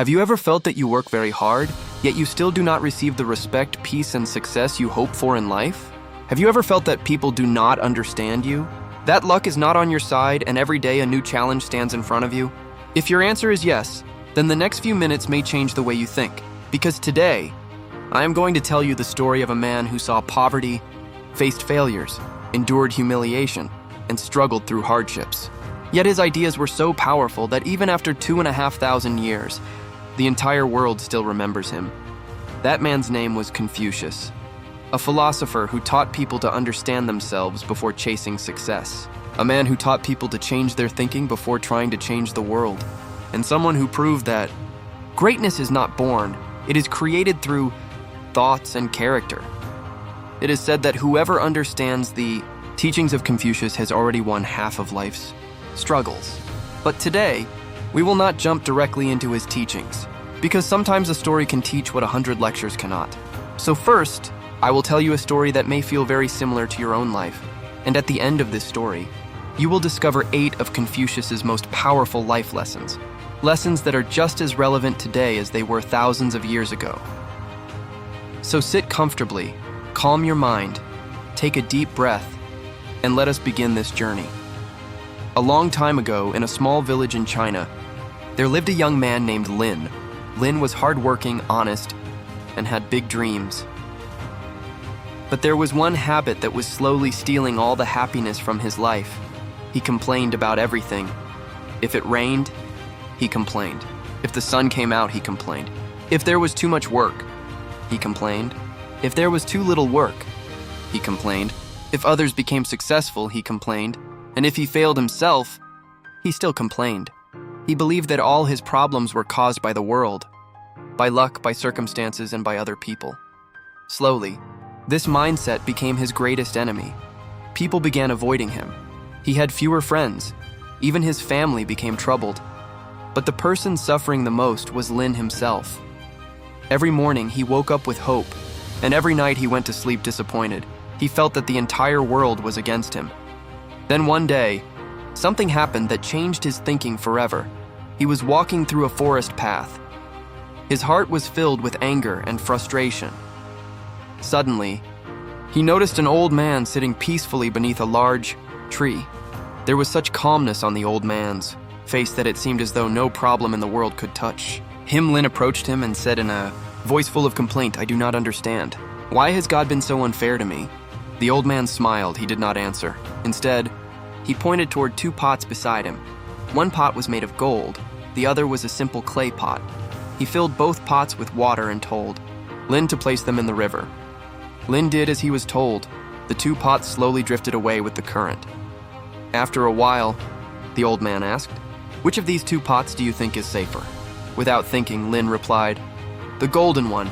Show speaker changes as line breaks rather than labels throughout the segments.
Have you ever felt that you work very hard, yet you still do not receive the respect, peace, and success you hope for in life? Have you ever felt that people do not understand you? That luck is not on your side, and every day a new challenge stands in front of you? If your answer is yes, then the next few minutes may change the way you think. Because today, I am going to tell you the story of a man who saw poverty, faced failures, endured humiliation, and struggled through hardships. Yet his ideas were so powerful that even after 2,500 years, the entire world still remembers him. That man's name was Confucius, a philosopher who taught people to understand themselves before chasing success, a man who taught people to change their thinking before trying to change the world, and someone who proved that greatness is not born, it is created through thoughts and character. It is said that whoever understands the teachings of Confucius has already won half of life's struggles. But today, we will not jump directly into his teachings, because sometimes a story can teach what 100 lectures cannot. So first, I will tell you a story that may feel very similar to your own life, and at the end of this story, you will discover 8 of Confucius's most powerful life lessons, lessons that are just as relevant today as they were thousands of years ago. So sit comfortably, calm your mind, take a deep breath, and let us begin this journey. A long time ago, in a small village in China, there lived a young man named Lin. Lin was hardworking, honest, and had big dreams. But there was one habit that was slowly stealing all the happiness from his life. He complained about everything. If it rained, he complained. If the sun came out, he complained. If there was too much work, he complained. If there was too little work, he complained. If others became successful, he complained. And if he failed himself, he still complained. He believed that all his problems were caused by the world, by luck, by circumstances, and by other people. Slowly, this mindset became his greatest enemy. People began avoiding him. He had fewer friends. Even his family became troubled. But the person suffering the most was Lin himself. Every morning he woke up with hope, and every night he went to sleep disappointed. He felt that the entire world was against him. Then one day, something happened that changed his thinking forever. He was walking through a forest path. His heart was filled with anger and frustration. Suddenly, he noticed an old man sitting peacefully beneath a large tree. There was such calmness on the old man's face that it seemed as though no problem in the world could touch him. Lin approached him and said in a voice full of complaint, "I do not understand. Why has God been so unfair to me?" The old man smiled. He did not answer. Instead, he pointed toward 2 pots beside him. One pot was made of gold. The other was a simple clay pot. He filled both pots with water and told Lin to place them in the river. Lin did as he was told. The 2 pots slowly drifted away with the current. After a while, the old man asked, "Which of these 2 pots do you think is safer?" Without thinking, Lin replied, "The golden one."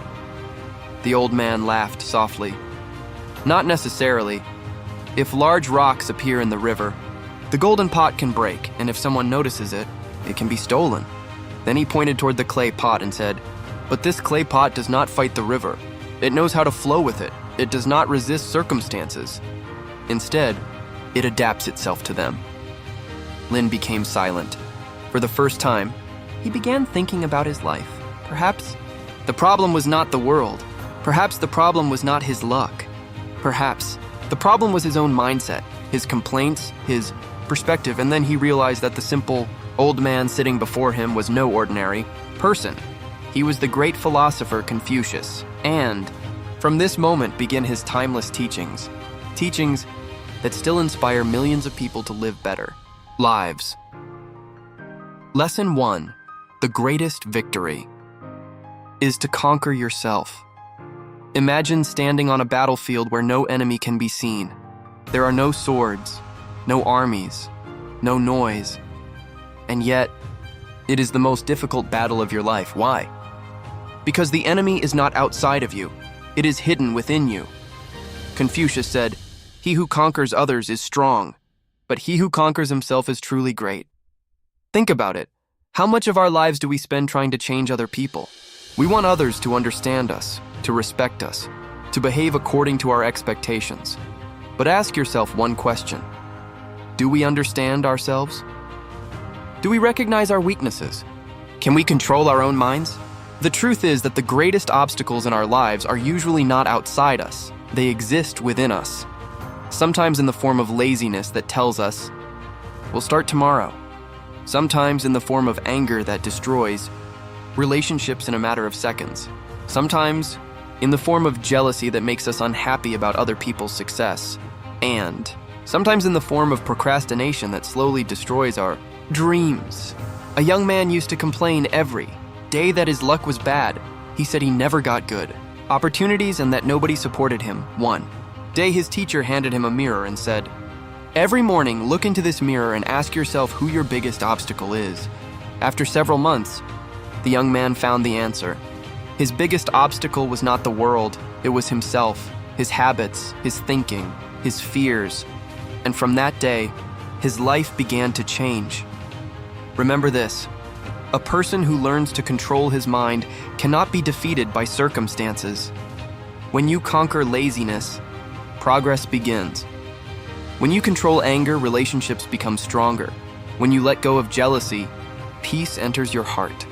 The old man laughed softly. "Not necessarily. If large rocks appear in the river, the golden pot can break, and if someone notices it, it can be stolen." Then he pointed toward the clay pot and said, "But this clay pot does not fight the river. It knows how to flow with it. It does not resist circumstances. Instead, it adapts itself to them." Lin became silent. For the first time, he began thinking about his life. Perhaps the problem was not the world. Perhaps the problem was not his luck. Perhaps the problem was his own mindset, his complaints, his perspective, and then he realized that the simple old man sitting before him was no ordinary person. He was the great philosopher Confucius, and from this moment began his timeless teachings, teachings that still inspire millions of people to live better lives. Lesson 1: the greatest victory is to conquer yourself. Imagine standing on a battlefield where no enemy can be seen. There are no swords, no armies, no noise. And yet, it is the most difficult battle of your life. Why? Because the enemy is not outside of you. It is hidden within you. Confucius said, "He who conquers others is strong, but he who conquers himself is truly great." Think about it. How much of our lives do we spend trying to change other people? We want others to understand us, to respect us, to behave according to our expectations. But ask yourself one question. Do we understand ourselves? Do we recognize our weaknesses? Can we control our own minds? The truth is that the greatest obstacles in our lives are usually not outside us. They exist within us. Sometimes in the form of laziness that tells us, we'll start tomorrow. Sometimes in the form of anger that destroys relationships in a matter of seconds. Sometimes in the form of jealousy that makes us unhappy about other people's success. And sometimes in the form of procrastination that slowly destroys our dreams. A young man used to complain every day that his luck was bad. He said he never got good opportunities and that nobody supported him. One day his teacher handed him a mirror and said, "Every morning look into this mirror and ask yourself who your biggest obstacle is." After several months, the young man found the answer. His biggest obstacle was not the world, it was himself, his habits, his thinking, his fears. And from that day, his life began to change. Remember this: a person who learns to control his mind cannot be defeated by circumstances. When you conquer laziness, progress begins. When you control anger, relationships become stronger. When you let go of jealousy, peace enters your heart.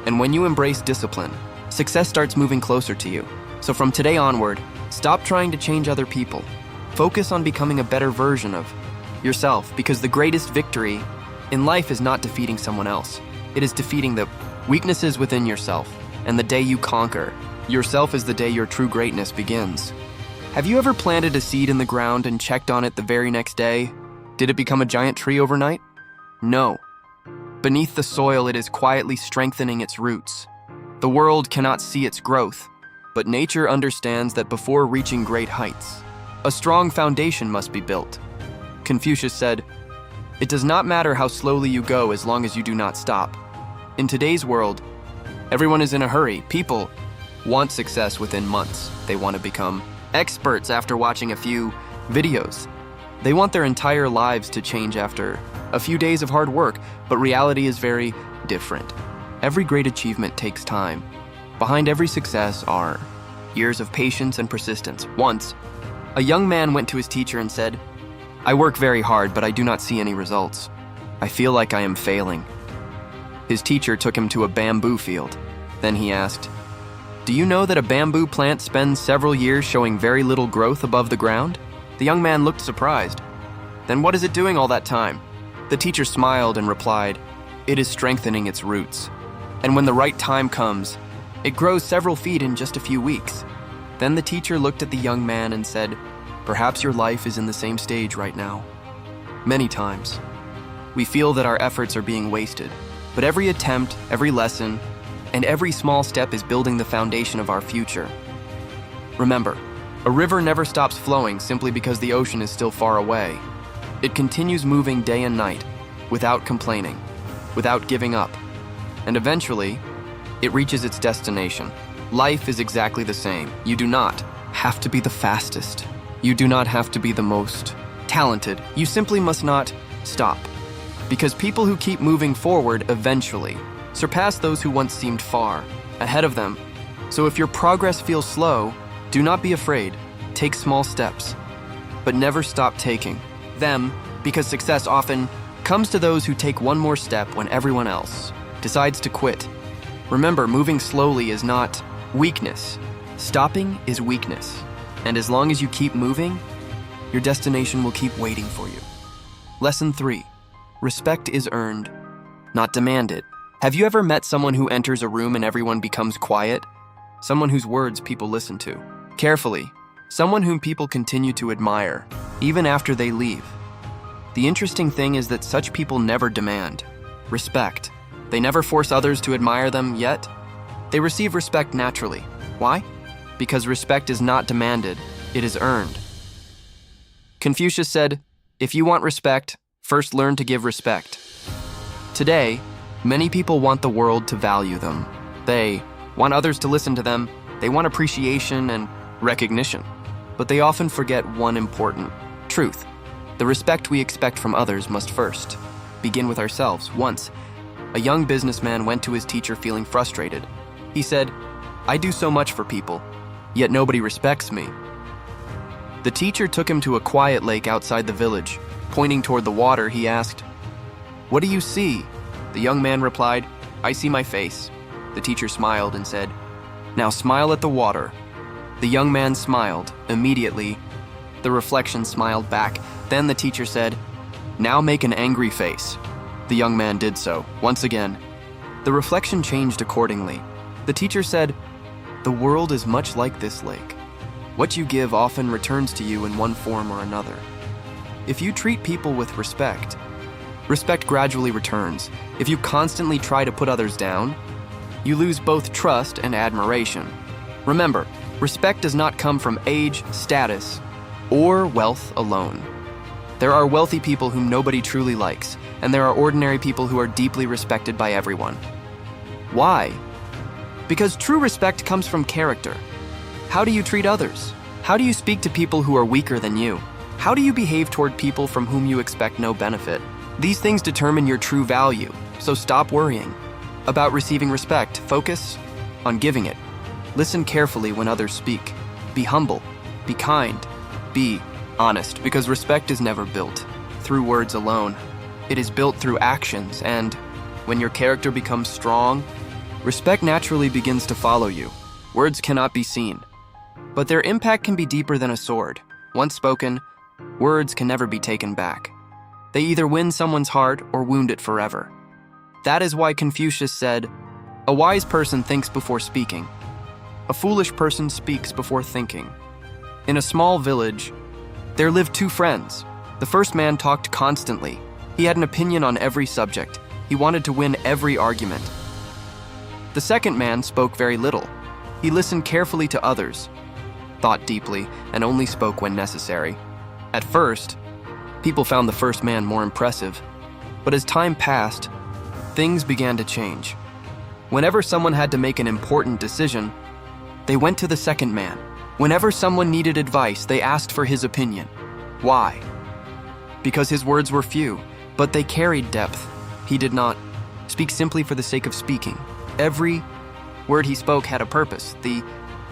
And when you embrace discipline, success starts moving closer to you. So from today onward, stop trying to change other people. Focus on becoming a better version of yourself, because the greatest victory in life is not defeating someone else. It is defeating the weaknesses within yourself. And the day you conquer yourself is the day your true greatness begins. Have you ever planted a seed in the ground and checked on it the very next day? Did it become a giant tree overnight? No. Beneath the soil, it is quietly strengthening its roots. The world cannot see its growth, but nature understands that before reaching great heights, a strong foundation must be built. Confucius said, "It does not matter how slowly you go as long as you do not stop." In today's world, everyone is in a hurry. People want success within months. They want to become experts after watching a few videos. They want their entire lives to change after a few days of hard work, but reality is very different. Every great achievement takes time. Behind every success are years of patience and persistence. Once, a young man went to his teacher and said, "I work very hard, but I do not see any results. I feel like I am failing." His teacher took him to a bamboo field. Then he asked, "Do you know that a bamboo plant spends several years showing very little growth above the ground?" The young man looked surprised. "Then what is it doing all that time?" The teacher smiled and replied, "It is strengthening its roots. And when the right time comes, it grows several feet in just a few weeks." Then the teacher looked at the young man and said, "Perhaps your life is in the same stage right now." Many times, we feel that our efforts are being wasted, but every attempt, every lesson, and every small step is building the foundation of our future. Remember, a river never stops flowing simply because the ocean is still far away. It continues moving day and night, without complaining, without giving up, and eventually, it reaches its destination. Life is exactly the same. You do not have to be the fastest. You do not have to be the most talented. You simply must not stop. Because people who keep moving forward eventually surpass those who once seemed far ahead of them. So if your progress feels slow, do not be afraid. Take small steps, but never stop taking them, because success often comes to those who take one more step when everyone else decides to quit. Remember, moving slowly is not weakness. Stopping is weakness. And as long as you keep moving, your destination will keep waiting for you. Lesson 3. Respect is earned, not demanded. Have you ever met someone who enters a room and everyone becomes quiet? Someone whose words people listen to carefully. Someone whom people continue to admire, even after they leave. The interesting thing is that such people never demand respect. They never force others to admire them, yet they receive respect naturally. Why? Because respect is not demanded, it is earned. Confucius said, "If you want respect, first learn to give respect." Today, many people want the world to value them. They want others to listen to them. They want appreciation and recognition. But they often forget one important truth. The respect we expect from others must first begin with ourselves. Once, a young businessman went to his teacher feeling frustrated. He said, "I do so much for people, yet nobody respects me." The teacher took him to a quiet lake outside the village. Pointing toward the water, he asked, "What do you see?" The young man replied, I see my face. The teacher smiled and said, "Now smile at the water." The young man smiled. Immediately, the reflection smiled back. Then the teacher said, "Now make an angry face." The young man did so. Once again, the reflection changed accordingly. The teacher said, "The world is much like this lake. What you give often returns to you in one form or another. If you treat people with respect, respect gradually returns. If you constantly try to put others down, you lose both trust and admiration. Remember, respect does not come from age, status, or wealth alone. There are wealthy people whom nobody truly likes, and there are ordinary people who are deeply respected by everyone. Why? Because true respect comes from character. How do you treat others? How do you speak to people who are weaker than you? How do you behave toward people from whom you expect no benefit? These things determine your true value, so stop worrying about receiving respect. Focus on giving it. Listen carefully when others speak. Be humble. Be kind. Be honest, because respect is never built through words alone. It is built through actions, and when your character becomes strong, respect naturally begins to follow you. Words cannot be seen, but their impact can be deeper than a sword. Once spoken, words can never be taken back. They either win someone's heart or wound it forever. That is why Confucius said, "A wise person thinks before speaking. A foolish person speaks before thinking." In a small village, there lived two friends. The first man talked constantly. He had an opinion on every subject. He wanted to win every argument. The second man spoke very little. He listened carefully to others, thought deeply, and only spoke when necessary. At first, people found the first man more impressive, but as time passed, things began to change. Whenever someone had to make an important decision, they went to the second man. Whenever someone needed advice, they asked for his opinion. Why? Because his words were few, but they carried depth. He did not speak simply for the sake of speaking. Every word he spoke had a purpose. The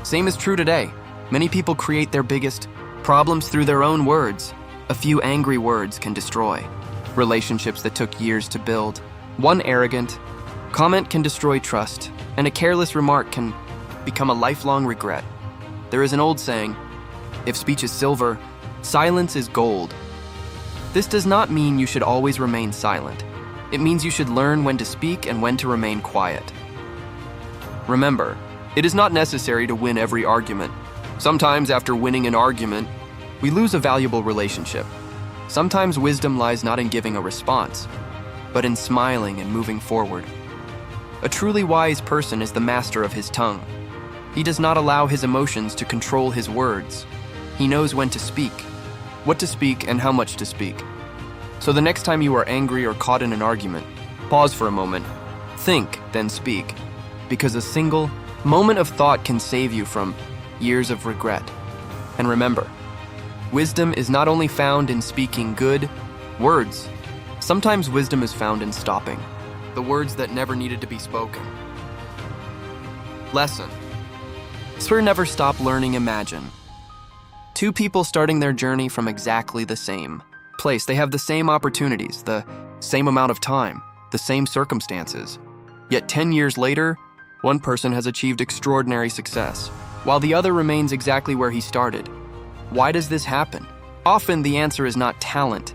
same is true today. Many people create their biggest problems through their own words. A few angry words can destroy relationships that took years to build. One arrogant comment can destroy trust, and a careless remark can become a lifelong regret. There is an old saying, "If speech is silver, silence is gold." This does not mean you should always remain silent. It means you should learn when to speak and when to remain quiet. Remember, it is not necessary to win every argument. Sometimes after winning an argument, we lose a valuable relationship. Sometimes wisdom lies not in giving a response, but in smiling and moving forward. A truly wise person is the master of his tongue. He does not allow his emotions to control his words. He knows when to speak, what to speak, and how much to speak. So the next time you are angry or caught in an argument, pause for a moment, think, then speak, because a single moment of thought can save you from years of regret. And remember, wisdom is not only found in speaking good words. Sometimes wisdom is found in stopping the words that never needed to be spoken. Lesson: Sir, never stop learning. Imagine two people starting their journey from exactly the same place. They have the same opportunities, the same amount of time, the same circumstances. Yet 10 years later, one person has achieved extraordinary success, while the other remains exactly where he started. Why does this happen? Often the answer is not talent.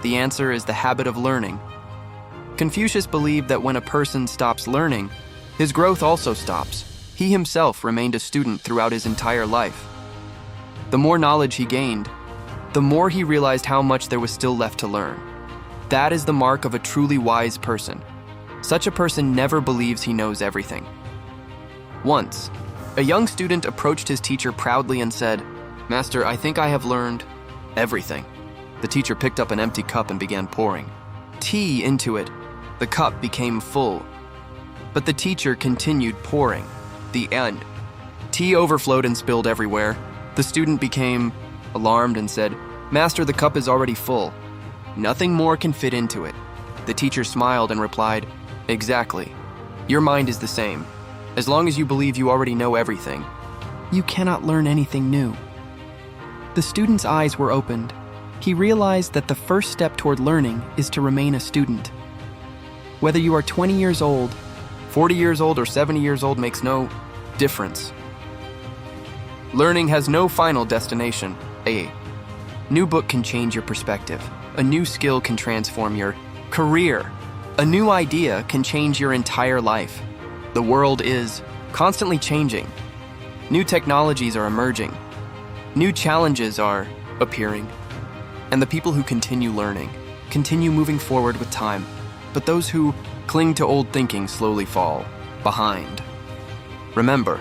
The answer is the habit of learning. Confucius believed that when a person stops learning, his growth also stops. He himself remained a student throughout his entire life. The more knowledge he gained, the more he realized how much there was still left to learn. That is the mark of a truly wise person. Such a person never believes he knows everything. Once, a young student approached his teacher proudly and said, "Master, I think I have learned everything." The teacher picked up an empty cup and began pouring tea into it. The cup became full, but the teacher continued pouring. The end. Tea overflowed and spilled everywhere. The student became alarmed and said, "Master, the cup is already full. Nothing more can fit into it." The teacher smiled and replied, "Exactly. Your mind is the same. As long as you believe you already know everything, you cannot learn anything new." The student's eyes were opened. He realized that the first step toward learning is to remain a student. Whether you are 20 years old 40 years old or 70 years old makes no difference. Learning has no final destination. A new book can change your perspective. A new skill can transform your career. A new idea can change your entire life. The world is constantly changing. New technologies are emerging. New challenges are appearing. And the people who continue learning continue moving forward with time. But those who cling to old thinking slowly fall behind. Remember,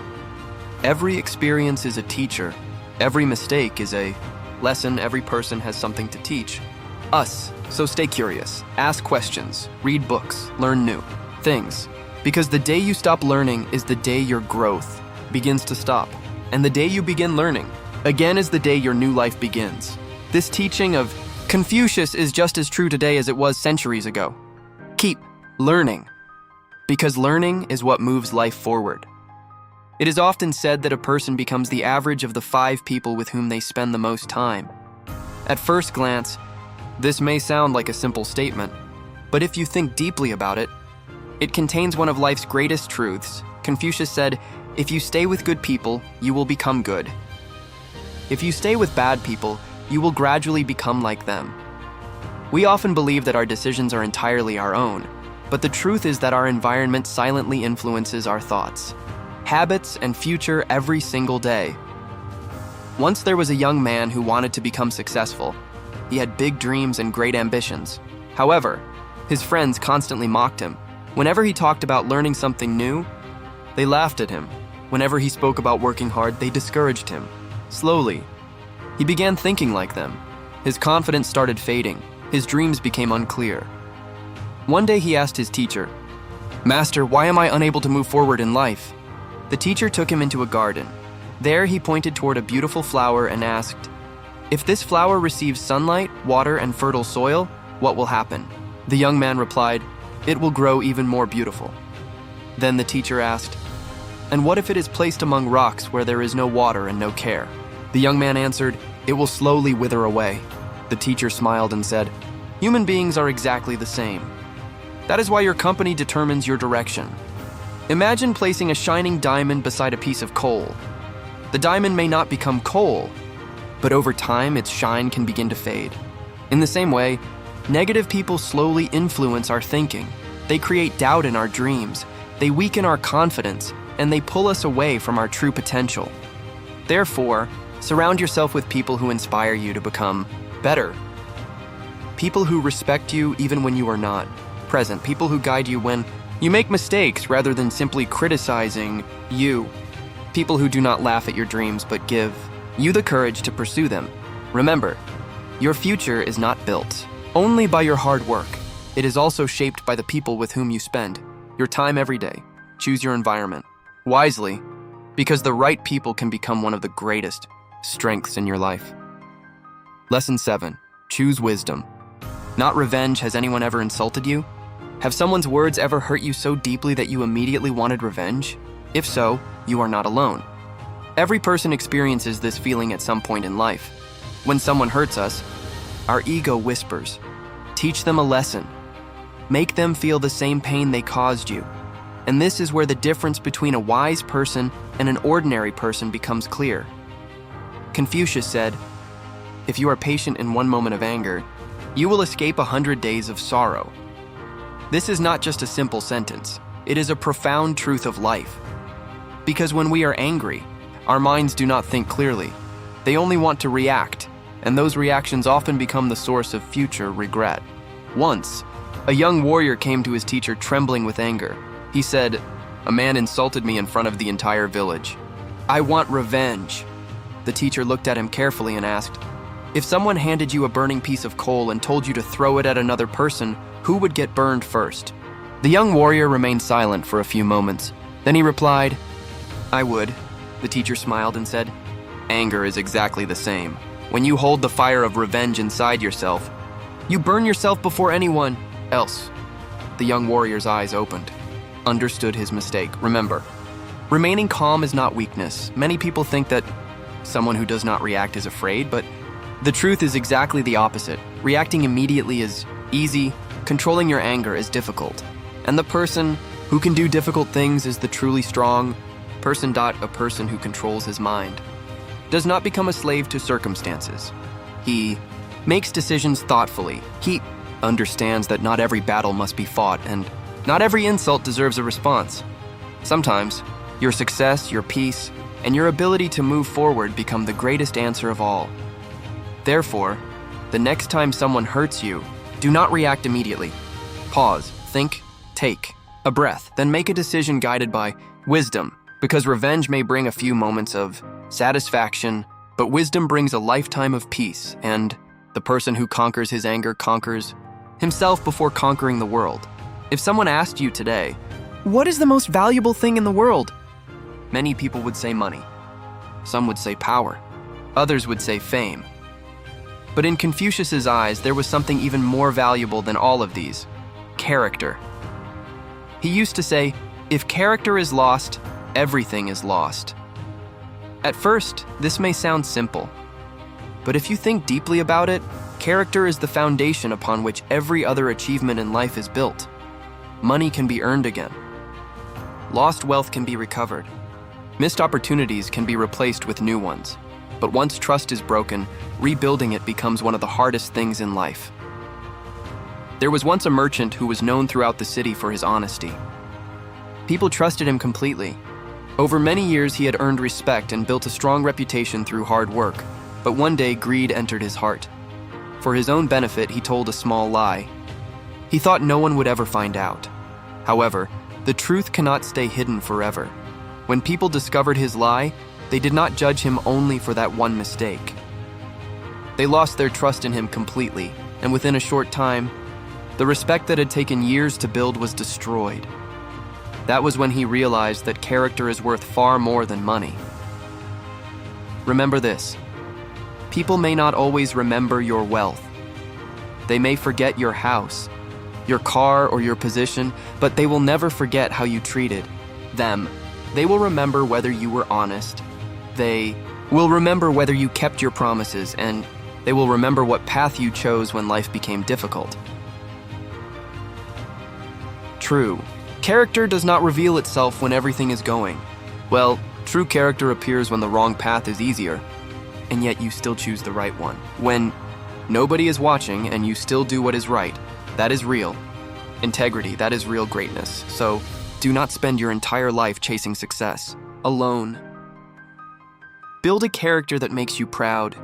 every experience is a teacher. Every mistake is a lesson. Every person has something to teach us. So stay curious, ask questions, read books, learn new things. Because the day you stop learning is the day your growth begins to stop. And the day you begin learning, again, is the day your new life begins. This teaching of Confucius is just as true today as it was centuries ago. Keep learning, because learning is what moves life forward. It is often said that a person becomes the average of the 5 people with whom they spend the most time. At first glance, this may sound like a simple statement, but if you think deeply about it, it contains one of life's greatest truths. Confucius said, "If you stay with good people, you will become good. If you stay with bad people, you will gradually become like them." We often believe that our decisions are entirely our own, but the truth is that our environment silently influences our thoughts, habits, and future every single day. Once there was a young man who wanted to become successful. He had big dreams and great ambitions. However, his friends constantly mocked him. Whenever he talked about learning something new, they laughed at him. Whenever he spoke about working hard, they discouraged him. Slowly, he began thinking like them. His confidence started fading. His dreams became unclear. One day he asked his teacher, "Master, why am I unable to move forward in life?" The teacher took him into a garden. There he pointed toward a beautiful flower and asked, "If this flower receives sunlight, water, and fertile soil, what will happen?" The young man replied, "It will grow even more beautiful." Then the teacher asked, "And what if it is placed among rocks where there is no water and no care?" The young man answered, "It will slowly wither away." The teacher smiled and said, "Human beings are exactly the same. That is why your company determines your direction. Imagine placing a shining diamond beside a piece of coal. The diamond may not become coal, but over time its shine can begin to fade. In the same way, negative people slowly influence our thinking. They create doubt in our dreams, they weaken our confidence, and they pull us away from our true potential. Therefore, surround yourself with people who inspire you to become better. People who respect you even when you are not present. People who guide you when you make mistakes rather than simply criticizing you. People who do not laugh at your dreams but give you the courage to pursue them. Remember, your future is not built only by your hard work. It is also shaped by the people with whom you spend your time every day. Choose your environment wisely, because the right people can become one of the greatest strengths in your life. Lesson 7. Choose wisdom, not revenge. Has anyone ever insulted you? Have someone's words ever hurt you so deeply that you immediately wanted revenge? If so, you are not alone. Every person experiences this feeling at some point in life. When someone hurts us, our ego whispers, "Teach them a lesson. Make them feel the same pain they caused you." And this is where the difference between a wise person and an ordinary person becomes clear. Confucius said, "If you are patient in one moment of anger, you will escape 100 days of sorrow." This is not just a simple sentence. It is a profound truth of life. Because when we are angry, our minds do not think clearly. They only want to react, and those reactions often become the source of future regret. Once, a young warrior came to his teacher trembling with anger. He said, "A man insulted me in front of the entire village. I want revenge." The teacher looked at him carefully and asked, "If someone handed you a burning piece of coal and told you to throw it at another person, who would get burned first?" The young warrior remained silent for a few moments. Then he replied, "I would." The teacher smiled and said, "Anger is exactly the same. When you hold the fire of revenge inside yourself, you burn yourself before anyone else." The young warrior's eyes opened, understood his mistake. Remember, remaining calm is not weakness. Many people think that someone who does not react is afraid, but the truth is exactly the opposite. Reacting immediately is easy, controlling your anger is difficult. And the person Who can do difficult things is the truly strong person. A person who controls his mind does not become a slave to circumstances. He makes decisions thoughtfully. He understands that not every battle must be fought, and not every insult deserves a response. Sometimes, your success, your peace, and your ability to move forward become the greatest answer of all. Therefore, the next time someone hurts you, do not react immediately. Pause, think, take a breath, then make a decision guided by wisdom, because revenge may bring a few moments of satisfaction, but wisdom brings a lifetime of peace, and the person who conquers his anger conquers himself before conquering the world. If someone asked you today, what is the most valuable thing in the world? Many people would say money. Some would say power. Others would say fame. But in Confucius's eyes, there was something even more valuable than all of these: character. He used to say, if character is lost, everything is lost. At first, this may sound simple, but if you think deeply about it, character is the foundation upon which every other achievement in life is built. Money can be earned again. Lost wealth can be recovered. Missed opportunities can be replaced with new ones. But once trust is broken, rebuilding it becomes one of the hardest things in life. There was once a merchant who was known throughout the city for his honesty. People trusted him completely. Over many years, he had earned respect and built a strong reputation through hard work. But one day, greed entered his heart. For his own benefit, he told a small lie. He thought no one would ever find out. However, the truth cannot stay hidden forever. When people discovered his lie, they did not judge him only for that one mistake. They lost their trust in him completely, and within a short time, the respect that had taken years to build was destroyed. That was when he realized that character is worth far more than money. Remember this: people may not always remember your wealth. They may forget your house, your car, or your position, but they will never forget how you treated them. They will remember whether you were honest. They will remember whether you kept your promises, and they will remember what path you chose when life became difficult. True, character does not reveal itself when everything is going well. True character appears when the wrong path is easier, and yet you still choose the right one. When nobody is watching and you still do what is right, that is real integrity, that is real greatness. So, do not spend your entire life chasing success alone. Build a character that makes you proud.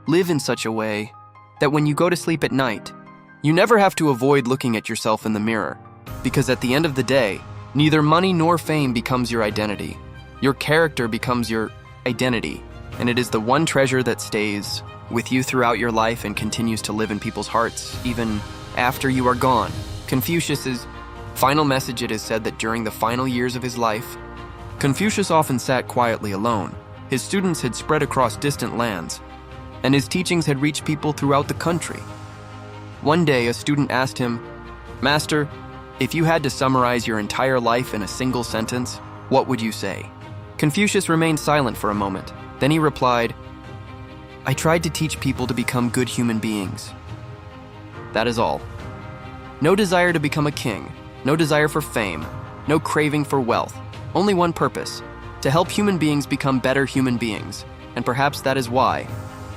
Live in such a way that when you go to sleep at night, you never have to avoid looking at yourself in the mirror, because at the end of the day, neither money nor fame becomes your identity. Your character becomes your identity, and it is the one treasure that stays with you throughout your life and continues to live in people's hearts, even after you are gone. Confucius's final message: it is said that during the final years of his life, Confucius often sat quietly alone. His students had spread across distant lands, and his teachings had reached people throughout the country. One day, a student asked him, "Master, if you had to summarize your entire life in a single sentence, what would you say?" Confucius remained silent for a moment. Then he replied, "I tried to teach people to become good human beings. That is all. No desire to become a king, no desire for fame, no craving for wealth, only one purpose: to help human beings become better human beings. And perhaps that is why,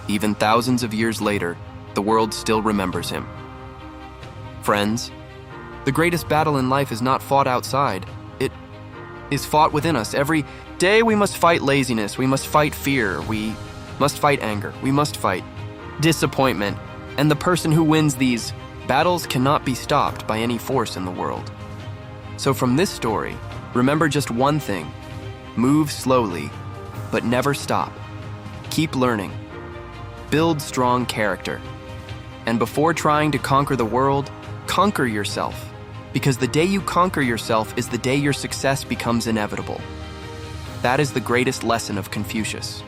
even thousands of years later, the world still remembers him." Friends, the greatest battle in life is not fought outside. It is fought within us. Every day we must fight laziness, we must fight fear, we must fight anger, we must fight disappointment. And the person who wins these battles cannot be stopped by any force in the world. So from this story, remember just one thing: move slowly, but never stop. Keep learning. Build strong character. And before trying to conquer the world, conquer yourself. Because the day you conquer yourself is the day your success becomes inevitable. That is the greatest lesson of Confucius.